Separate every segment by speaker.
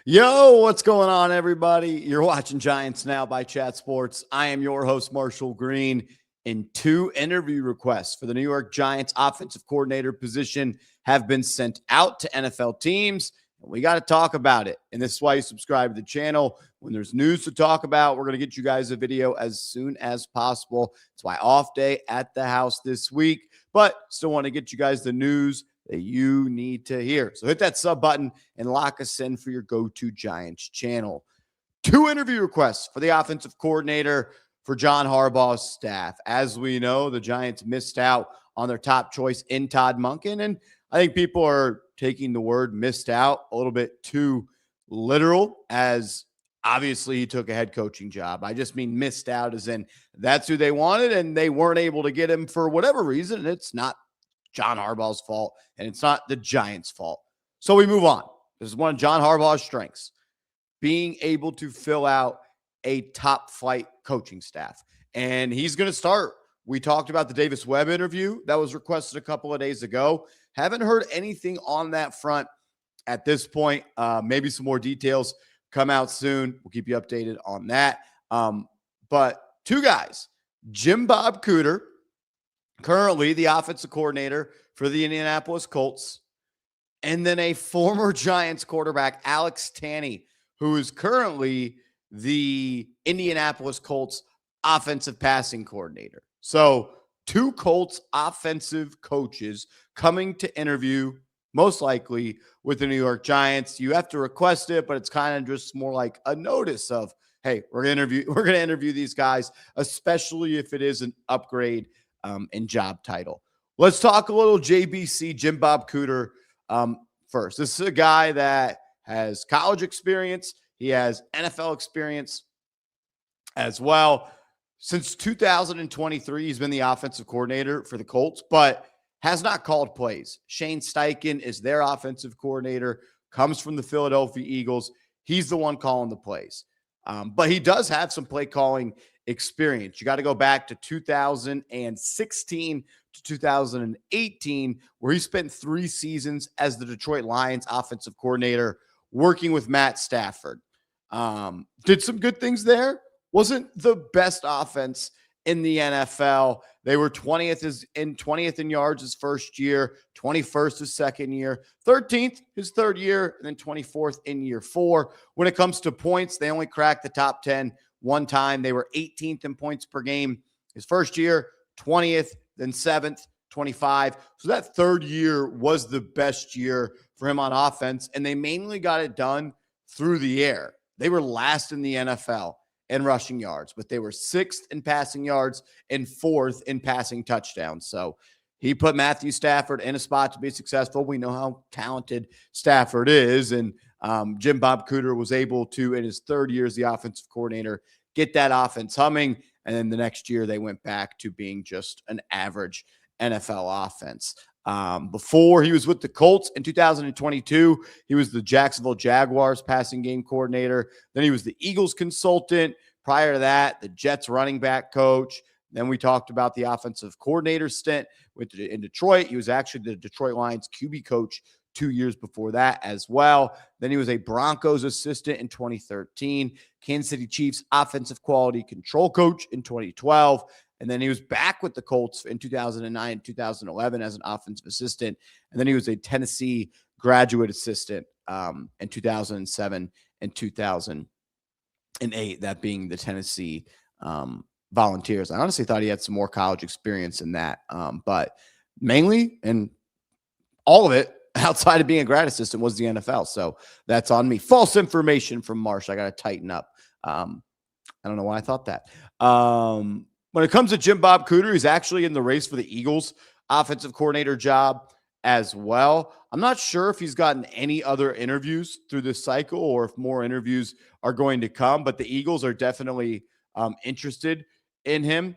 Speaker 1: Yo, what's going on, everybody? You're watching Giants Now by Chat Sports. I am your host, Marshall Green, and 2 interview requests for the New York Giants offensive coordinator position have been sent out to NFL teams. And we got to talk about it. And this is why you subscribe to the channel. When there's news to talk about, we're going to get you guys a video as soon as possible. That's why off day at the house this week, but still want to get you guys the news that you need to hear. So hit that sub button and lock us in for your go-to Giants channel. 2 interview requests for the offensive coordinator for John Harbaugh's staff. As we know, the Giants missed out on their top choice in Todd Monken, and I think people are taking the word missed out a little bit too literal, as obviously he took a head coaching job. I just mean missed out as in that's who they wanted, and they weren't able to get him for whatever reason, and it's not John Harbaugh's fault, and it's not the Giants' fault. So we move on. This is one of John Harbaugh's strengths, being able to fill out a top-flight coaching staff. And he's going to start. We talked about the Davis Webb interview that was requested a couple of days ago. Haven't heard anything on that front at this point. Maybe some more details come out soon. We'll keep you updated on that. But 2 guys, Bob Cooter, currently the offensive coordinator for the Indianapolis Colts, and then a former Giants quarterback, Alex Tanney, who is currently the Indianapolis Colts offensive passing coordinator. So 2 Colts offensive coaches coming to interview, most likely with the New York Giants. You have to request it, but it's kind of just more like a notice of, hey, we're going to interview these guys, especially if it is an upgrade in job title. Let's talk a little JBC, Bob Cooter, first. This is a guy that has college experience. He has NFL experience as well. Since 2023, he's been the offensive coordinator for the Colts, but has not called plays. Shane Steichen is their offensive coordinator, comes from the Philadelphia Eagles. He's the one calling the plays. But he does have some play calling experience. You got to go back to 2016 to 2018, where he spent 3 seasons as the Detroit Lions offensive coordinator, working with Matt Stafford. Did some good things there. Wasn't the best offense in the NFL. They were 20th in yards his first year, 21st his second year, 13th his third year, and then 24th in year 4. When it comes to points, they only cracked the top 10 one time. They were 18th in points per game his first year, 20th, then 7th, 25. So that third year was the best year for him on offense, and they mainly got it done through the air. They were last in the NFL in rushing yards, but they were 6th in passing yards and 4th in passing touchdowns. So he put Matthew Stafford in a spot to be successful. We know how talented Stafford is, and Bob Cooter was able to, in his third year as the offensive coordinator, get that offense humming, and then the next year they went back to being just an average NFL offense. Before he was with the Colts in 2022, he was the Jacksonville Jaguars passing game coordinator. Then he was the Eagles consultant. Prior to that, the Jets running back coach. Then we talked about the offensive coordinator stint in Detroit. He was actually the Detroit Lions QB coach 2 years before that as well. Then he was a Broncos assistant in 2013, Kansas City Chiefs offensive quality control coach in 2012. And then he was back with the Colts in 2009 and 2011 as an offensive assistant. And then he was a Tennessee graduate assistant in 2007 and 2008, that being the Tennessee Volunteers. I honestly thought he had some more college experience in that. But mainly, and all of it, outside of being a grad assistant, was the NFL. So that's on me. False information from Marsh. I got to tighten up. I don't know why I thought that. When it comes to Bob Cooter, he's actually in the race for the Eagles offensive coordinator job as well. I'm not sure if he's gotten any other interviews through this cycle or if more interviews are going to come, but the Eagles are definitely interested in him.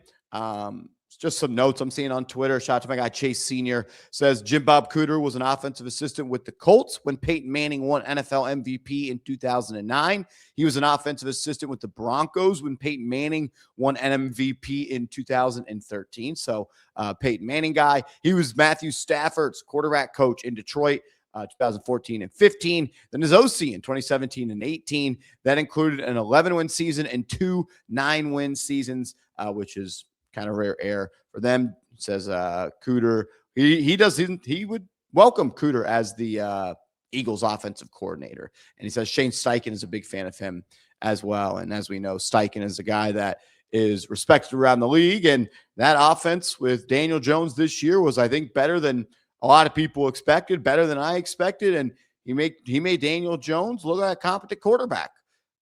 Speaker 1: Just some notes I'm seeing on Twitter. Shout out to my guy Chase Sr. Says Bob Cooter was an offensive assistant with the Colts when Peyton Manning won NFL MVP in 2009. He was an offensive assistant with the Broncos when Peyton Manning won an MVP in 2013. So Peyton Manning guy. He was Matthew Stafford's quarterback coach in Detroit 2014 and 15. Then his OC in 2017 and 18. That included an 11-win season and 2 9-win seasons, which is kind of rare air for them. Says Cooter. He would welcome Cooter as the Eagles offensive coordinator. And he says Shane Steichen is a big fan of him as well. And as we know, Steichen is a guy that is respected around the league. And that offense with Daniel Jones this year was, I think, better than a lot of people expected, better than I expected. And he made Daniel Jones look like a competent quarterback.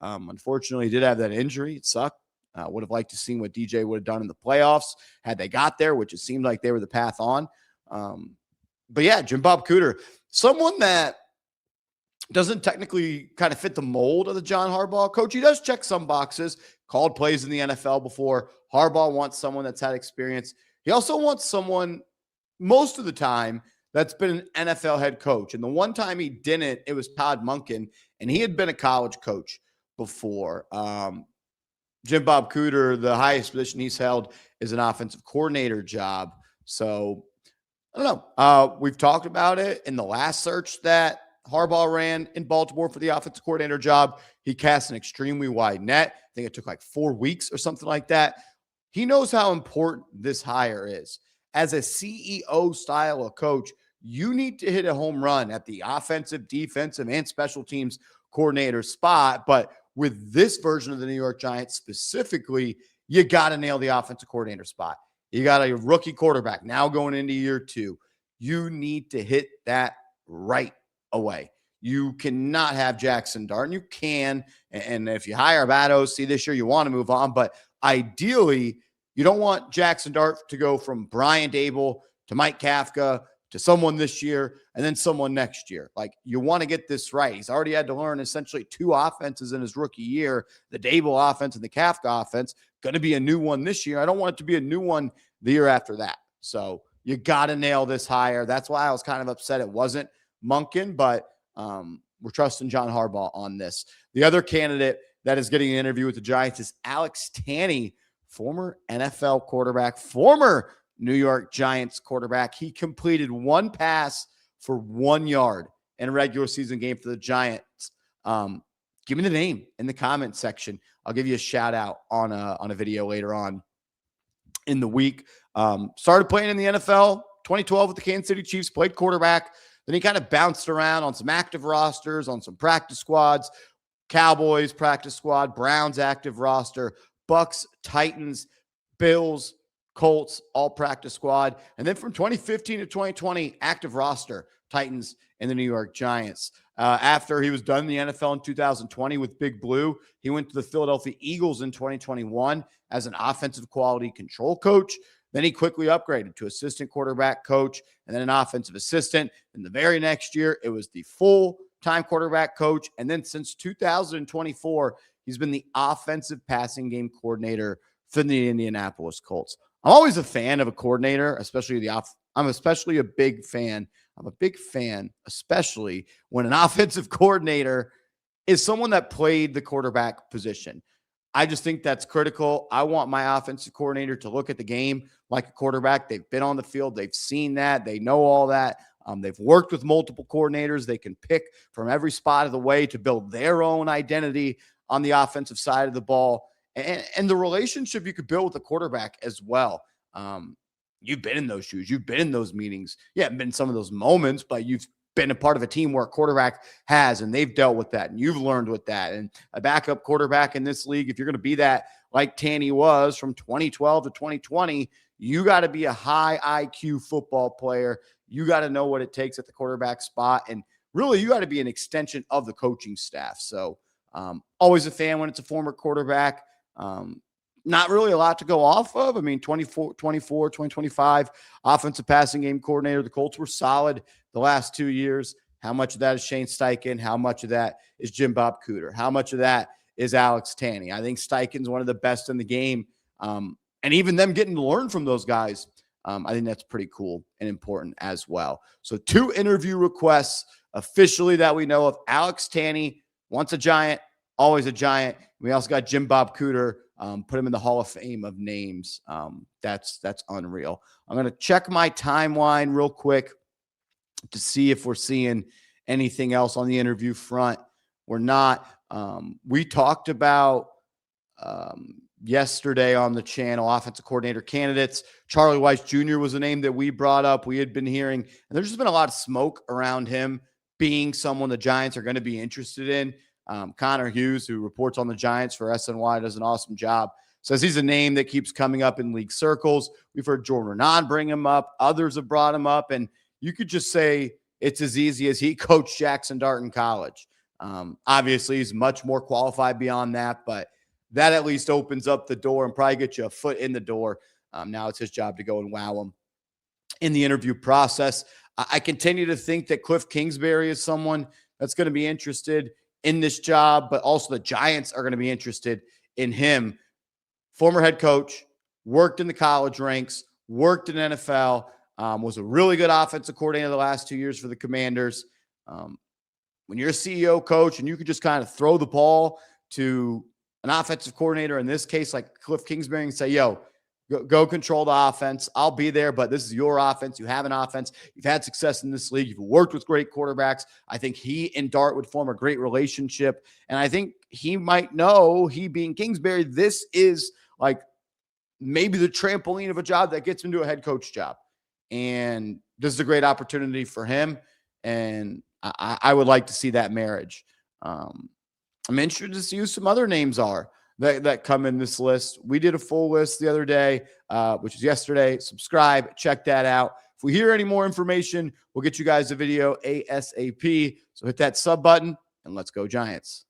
Speaker 1: Unfortunately, he did have that injury. It sucked. Would have liked to see what DJ would have done in the playoffs had they got there, which it seemed like they were the path on. But yeah, Jim Bob Cooter, someone that doesn't technically kind of fit the mold of the John Harbaugh coach. He does check some boxes, called plays in the NFL before. Harbaugh wants someone that's had experience. He also wants someone most of the time that's been an NFL head coach. And the one time he didn't, it was Todd Monken, and he had been a college coach before. Jim Bob Cooter, the highest position he's held is an offensive coordinator job. So I don't know. We've talked about it in the last search that Harbaugh ran in Baltimore for the offensive coordinator job. He cast an extremely wide net. I think it took like 4 weeks or something like that. He knows how important this hire is. As a CEO style of coach, you need to hit a home run at the offensive, defensive, and special teams coordinator spot. But with this version of the New York Giants specifically, you got to nail the offensive coordinator spot. You got a rookie quarterback now going into year 2. You need to hit that right away. You cannot have Jaxson Dart, and you can. And if you hire a bad OC this year, you want to move on. But ideally, you don't want Jaxson Dart to go from Brian Dable to Mike Kafka to someone this year and then someone next year. Like, you want to get this right. He's already had to learn essentially 2 offenses in his rookie year, the Dable offense and the Kafka offense. Going to be a new one this year. I don't want it to be a new one the year after that. So you got to nail this hire. That's why I was kind of upset it wasn't Monken, but we're trusting John Harbaugh on this. The other candidate that is getting an interview with the Giants is Alex Tanney, former NFL quarterback, former New York Giants quarterback. He completed 1 pass for 1 yard in a regular season game for the Giants. Give me the name in the comment section. I'll give you a shout out on a video later on in the week. Started playing in the NFL 2012 with the Kansas City Chiefs, played quarterback. Then he kind of bounced around on some active rosters, on some practice squads, Cowboys practice squad, Browns active roster, Bucks, Titans, Bills, Colts, all practice squad. And then from 2015 to 2020, active roster, Titans and the New York Giants. After he was done in the NFL in 2020 with Big Blue, he went to the Philadelphia Eagles in 2021 as an offensive quality control coach. Then he quickly upgraded to assistant quarterback coach and then an offensive assistant. And the very next year, it was the full-time quarterback coach. And then since 2024, he's been the offensive passing game coordinator for the Indianapolis Colts. I'm always a fan of a coordinator, especially I'm especially a big fan. I'm a big fan, especially when an offensive coordinator is someone that played the quarterback position. I just think that's critical. I want my offensive coordinator to look at the game like a quarterback. They've been on the field. They've seen that. They know all that. They've worked with multiple coordinators. They can pick from every spot of the way to build their own identity on the offensive side of the ball. And the relationship you could build with the quarterback as well. You've been in those shoes. You've been in those meetings. You haven't been in some of those moments, but you've been a part of a team where a quarterback has, and they've dealt with that, and you've learned with that. And a backup quarterback in this league, if you're going to be that like Tanney was from 2012 to 2020, you got to be a high IQ football player. You got to know what it takes at the quarterback spot. And really, you got to be an extension of the coaching staff. So always a fan when it's a former quarterback. Not really a lot to go off of. I mean, 2025 offensive passing game coordinator. The Colts were solid the last 2 years. How much of that is Shane Steichen? How much of that is Jim Bob Cooter? How much of that is Alex Tanney? I think Steichen's one of the best in the game. And even them getting to learn from those guys, I think that's pretty cool and important as well. So 2 interview requests officially that we know of. Alex Tanney, once a Giant, always a Giant. We also got Jim Bob Cooter. Put him in the Hall of Fame of names. That's unreal. I'm going to check my timeline real quick to see if we're seeing anything else on the interview front. We're not. We talked about yesterday on the channel, offensive coordinator candidates. Charlie Weis Jr. was a name that we brought up. We had been hearing, and there's just been a lot of smoke around him being someone the Giants are going to be interested in. Connor Hughes, who reports on the Giants for SNY, does an awesome job. Says he's a name that keeps coming up in league circles. We've heard Jordan Renan bring him up. Others have brought him up. And you could just say it's as easy as he coached Jaxson Dart in college. Obviously, he's much more qualified beyond that, but that at least opens up the door and probably gets you a foot in the door. Now it's his job to go and wow him in the interview process. I continue to think that Kliff Kingsbury is someone that's going to be interested in this job, but also the Giants are going to be interested in him. Former head coach, worked in the college ranks, worked in NFL, was a really good offensive coordinator the last 2 years for the Commanders. When you're a CEO coach and you could just kind of throw the ball to an offensive coordinator, in this case, like Kliff Kingsbury, and say, yo, go control the offense. I'll be there, but this is your offense. You have an offense. You've had success in this league. You've worked with great quarterbacks. I think he and Dart would form a great relationship. And I think he might know, he being Kingsbury, this is like maybe the trampoline of a job that gets him to a head coach job. And this is a great opportunity for him. And I would like to see that marriage. I'm interested to see who some other names are that come in this list. We did a full list the other day, which was yesterday. Subscribe, check that out. If we hear any more information, we'll get you guys a video ASAP. So hit that sub button and let's go Giants.